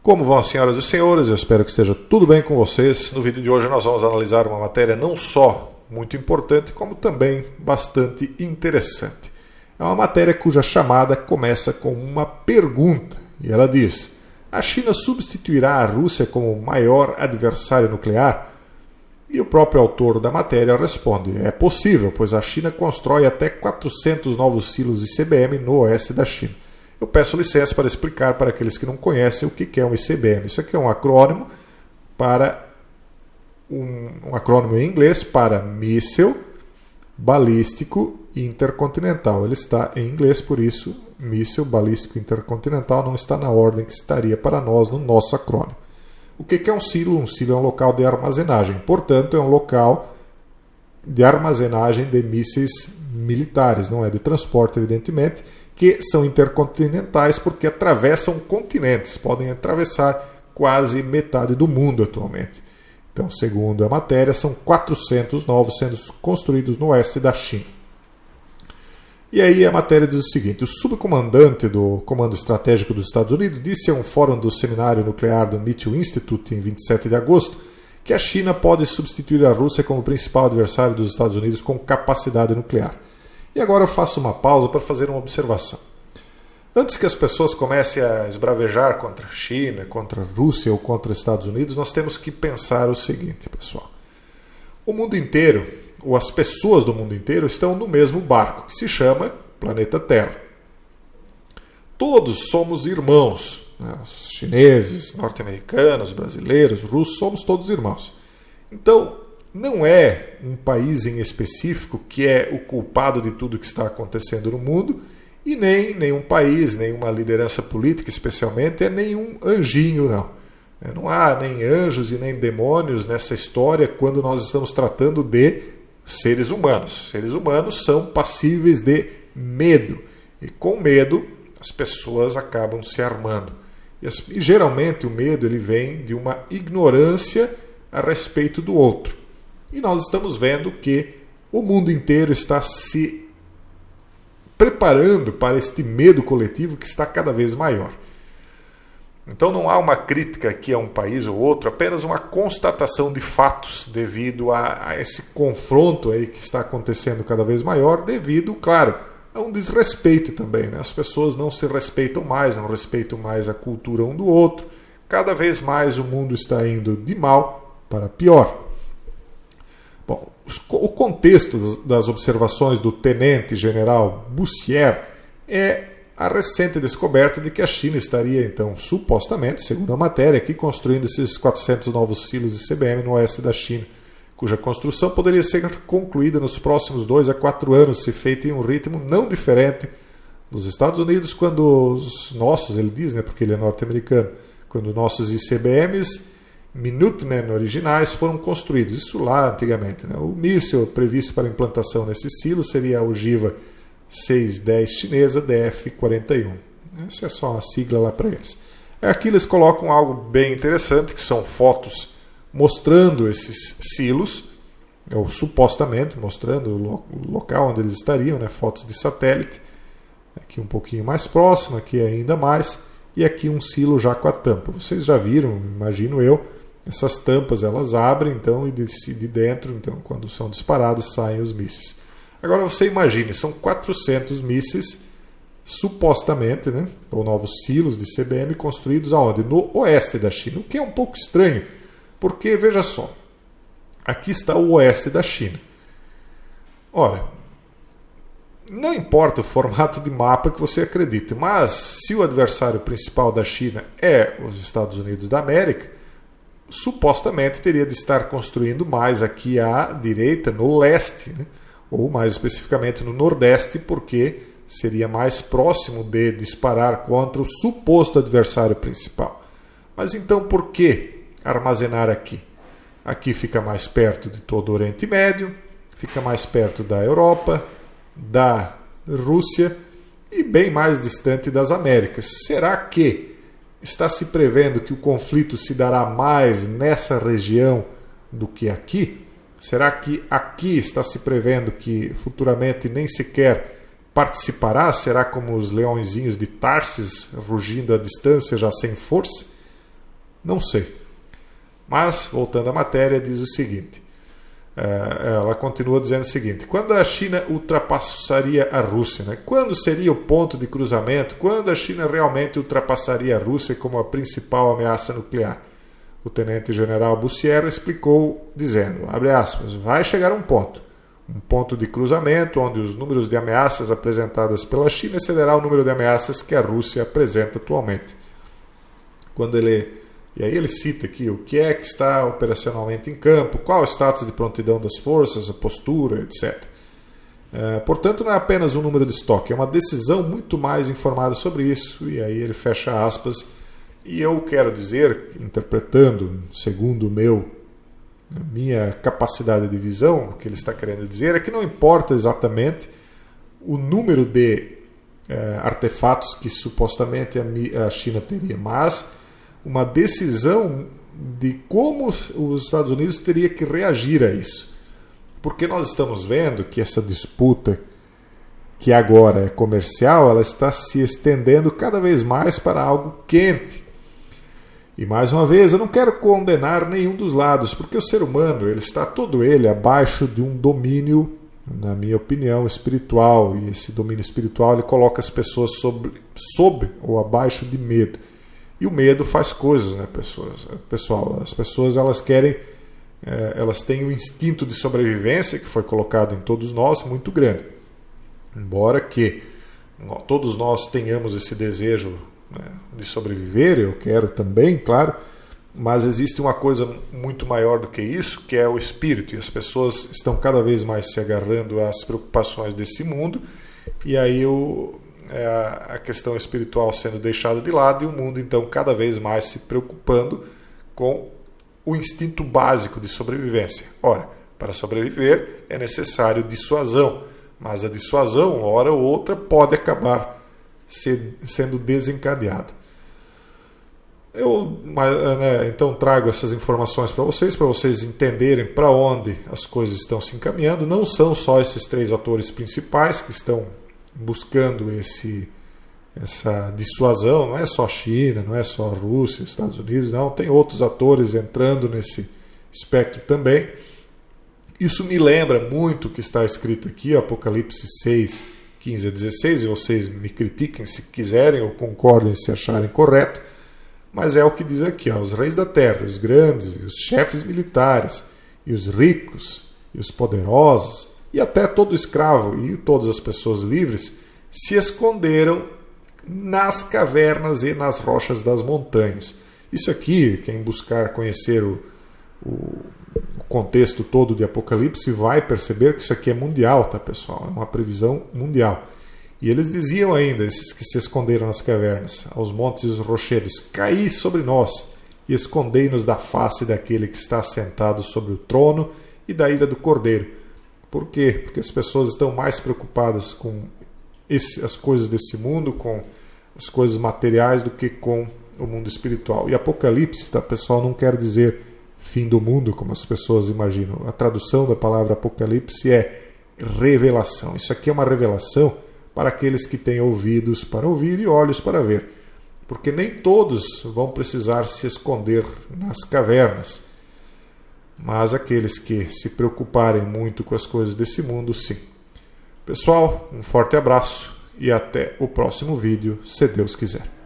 Como vão as senhoras e senhores? Eu espero que esteja tudo bem com vocês. No vídeo de hoje nós vamos analisar uma matéria não só muito importante, como também bastante interessante. É uma matéria cuja chamada começa com uma pergunta, e ela diz: a China substituirá a Rússia como o maior adversário nuclear? E o próprio autor da matéria responde: é possível, pois a China constrói até 400 novos silos ICBM no oeste da China. Eu peço licença para explicar para aqueles que não conhecem o que é um ICBM. Isso aqui é um acrônimo para um acrônimo em inglês para míssil balístico intercontinental. Ele está em inglês, por isso míssil balístico intercontinental não está na ordem que estaria para nós no nosso acrônimo. O que é um silo? Um silo é um local de armazenagem. Portanto, é um local de armazenagem de mísseis militares. Não é de transporte, evidentemente, que são intercontinentais porque atravessam continentes. Podem atravessar quase metade do mundo atualmente. Então, segundo a matéria, são 400 novos sendo construídos no oeste da China. E aí a matéria diz o seguinte: o subcomandante do Comando Estratégico dos Estados Unidos disse a um fórum do Seminário Nuclear do Mitchell Institute em 27 de agosto que a China pode substituir a Rússia como principal adversário dos Estados Unidos com capacidade nuclear. E agora eu faço uma pausa para fazer uma observação. Antes que as pessoas comecem a esbravejar contra a China, contra a Rússia ou contra os Estados Unidos, nós temos que pensar o seguinte, pessoal. O mundo inteiro, ou as pessoas do mundo inteiro, estão no mesmo barco, que se chama planeta Terra. Todos somos irmãos, né? Os chineses, norte-americanos, brasileiros, russos, somos todos irmãos. Então, não é um país em específico que é o culpado de tudo que está acontecendo no mundo, e nem nenhum país, nenhuma liderança política especialmente, é nenhum anjinho, não. Não há nem anjos e nem demônios nessa história quando nós estamos tratando de seres humanos. Seres humanos são passíveis de medo, e com medo as pessoas acabam se armando. E geralmente o medo ele vem de uma ignorância a respeito do outro. E nós estamos vendo que o mundo inteiro está se preparando para este medo coletivo que está cada vez maior. Então não há uma crítica aqui a um país ou outro, apenas uma constatação de fatos devido a esse confronto aí que está acontecendo cada vez maior, devido, claro, a um desrespeito também, né? As pessoas não se respeitam mais, não respeitam mais a cultura um do outro. Cada vez mais o mundo está indo de mal para pior. Bom, o contexto das observações do tenente-general Bussière é a recente descoberta de que a China estaria, então, supostamente, segundo a matéria, aqui construindo esses 400 novos silos de ICBM no oeste da China, cuja construção poderia ser concluída nos próximos 2 a 4 anos, se feita em um ritmo não diferente dos Estados Unidos, quando os nossos, ele diz, né, porque ele é norte-americano, quando nossos ICBMs Minuteman originais foram construídos, isso lá antigamente, né? O míssil previsto para implantação nesse silo seria a ogiva 610 chinesa DF-41. Essa é só uma sigla lá para eles. Aqui eles colocam algo bem interessante, que são fotos mostrando esses silos, ou supostamente mostrando o local onde eles estariam, né? Fotos de satélite. Aqui um pouquinho mais próximo, aqui ainda mais, e aqui um silo já com a tampa. Vocês já viram, imagino eu, essas tampas elas abrem, então, e de dentro, então, quando são disparados, saem os mísseis. Agora você imagine, são 400 mísseis, supostamente, né, ou novos silos de ICBM construídos aonde? No oeste da China, o que é um pouco estranho, porque, veja só, aqui está o oeste da China. Ora, não importa o formato de mapa que você acredite, mas se o adversário principal da China é os Estados Unidos da América, supostamente teria de estar construindo mais aqui à direita, no leste, né? Ou mais especificamente no nordeste, porque seria mais próximo de disparar contra o suposto adversário principal. Mas então por que armazenar aqui? Aqui fica mais perto de todo o Oriente Médio, fica mais perto da Europa, da Rússia e bem mais distante das Américas. Será que está se prevendo que o conflito se dará mais nessa região do que aqui? Será que aqui está se prevendo que futuramente nem sequer participará? Será como os leõezinhos de Tarsis, rugindo à distância, já sem força? Não sei. Mas, voltando à matéria, diz o seguinte. Ela continua dizendo o seguinte: quando a China ultrapassaria a Rússia, né? Quando seria o ponto de cruzamento? Quando a China realmente ultrapassaria a Rússia como a principal ameaça nuclear? O tenente-general Bussiero explicou, dizendo, abre aspas, vai chegar um ponto de cruzamento onde os números de ameaças apresentadas pela China excederá o número de ameaças que a Rússia apresenta atualmente. E aí ele cita aqui o que é que está operacionalmente em campo, qual o status de prontidão das forças, a postura, etc. Portanto, não é apenas um número de estoque, é uma decisão muito mais informada sobre isso. E aí ele fecha aspas. E eu quero dizer, interpretando segundo minha capacidade de visão, o que ele está querendo dizer é que não importa exatamente o número de artefatos que supostamente a China teria, mas uma decisão de como os Estados Unidos teria que reagir a isso. Porque nós estamos vendo que essa disputa, que agora é comercial, ela está se estendendo cada vez mais para algo quente. E mais uma vez, eu não quero condenar nenhum dos lados, porque o ser humano ele está todo ele abaixo de um domínio, na minha opinião, espiritual. E esse domínio espiritual ele coloca as pessoas sob ou abaixo de medo. E o medo faz coisas, né, pessoal? As pessoas elas querem, elas têm um instinto de sobrevivência que foi colocado em todos nós muito grande. Embora que todos nós tenhamos esse desejo de sobreviver, eu quero também, claro, mas existe uma coisa muito maior do que isso, que é o espírito, e as pessoas estão cada vez mais se agarrando às preocupações desse mundo, e aí a questão espiritual sendo deixada de lado, e o mundo então cada vez mais se preocupando com o instinto básico de sobrevivência. Ora, para sobreviver é necessário dissuasão, mas a dissuasão, hora ou outra, pode acabar sendo desencadeada. Eu então trago essas informações para vocês entenderem para onde as coisas estão se encaminhando. Não são só esses 3 atores principais que estão buscando essa dissuasão, não é só a China, não é só a Rússia, Estados Unidos, não, tem outros atores entrando nesse espectro também. Isso me lembra muito o que está escrito aqui, Apocalipse 6, 15 a 16, e vocês me critiquem se quiserem ou concordem se acharem correto, mas é o que diz aqui, os reis da terra, os grandes, os chefes militares, e os ricos, e os poderosos, e até todo escravo e todas as pessoas livres se esconderam nas cavernas e nas rochas das montanhas. Isso aqui, quem buscar conhecer o contexto todo de Apocalipse vai perceber que isso aqui é mundial, tá, pessoal? É uma previsão mundial. E eles diziam ainda, esses que se esconderam nas cavernas, aos montes e os rochedos, caí sobre nós e escondei-nos da face daquele que está sentado sobre o trono e da ira do Cordeiro. Por quê? Porque as pessoas estão mais preocupadas com as coisas desse mundo, com as coisas materiais, do que com o mundo espiritual. E Apocalipse, tá, pessoal, não quer dizer fim do mundo, como as pessoas imaginam. A tradução da palavra Apocalipse é revelação. Isso aqui é uma revelação para aqueles que têm ouvidos para ouvir e olhos para ver. Porque nem todos vão precisar se esconder nas cavernas. Mas aqueles que se preocuparem muito com as coisas desse mundo, sim. Pessoal, um forte abraço e até o próximo vídeo, se Deus quiser.